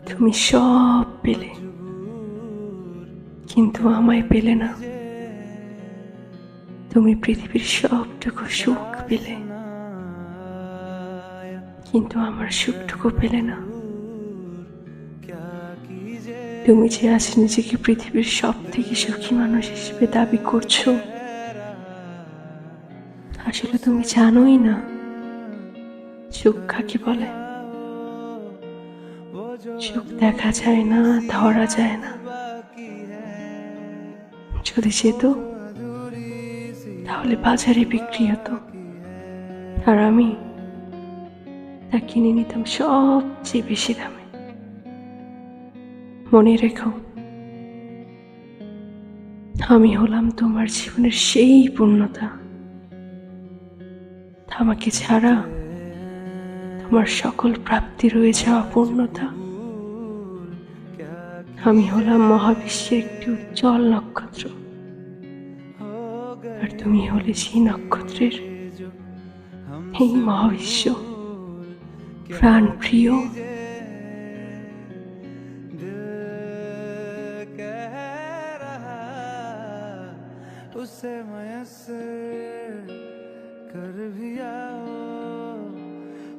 তুমি সব পেলে, কিন্তু আমায় পেলে না। তুমি পৃথিবীর সবটুকু সুখ পেলে, কিন্তু আমার সুখটুকু পেলে না। তুমি যে আজ নিজেকে পৃথিবীর সব থেকে সুখী মানুষ হিসেবে দাবি করছো, আসলে তুমি জানোই না সুখ কাকে বলে। সুখ দেখা যায় না, ধরা যায় না। যদি যেত তাহলে বাজারে বিক্রি হতো, আর আমি তা কিনে নিতাম সবচেয়ে বেশি দামে। মনে রেখো, আমি হলাম তোমার জীবনের সেই পূর্ণতা। আমাকে ছাড়া তোমার সকল প্রাপ্তি রয়ে যাওয়া পূর্ণতা। আমি হলাম মহাবিশ্বের একটি উজ্জ্বল নক্ষত্র, আর তুমি হলে সেই নক্ষত্রের, এই মহাবিশ্ব প্রাণ প্রিয়। उसे मयस्सर कर भी आओ,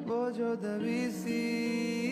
वो जो दबी सी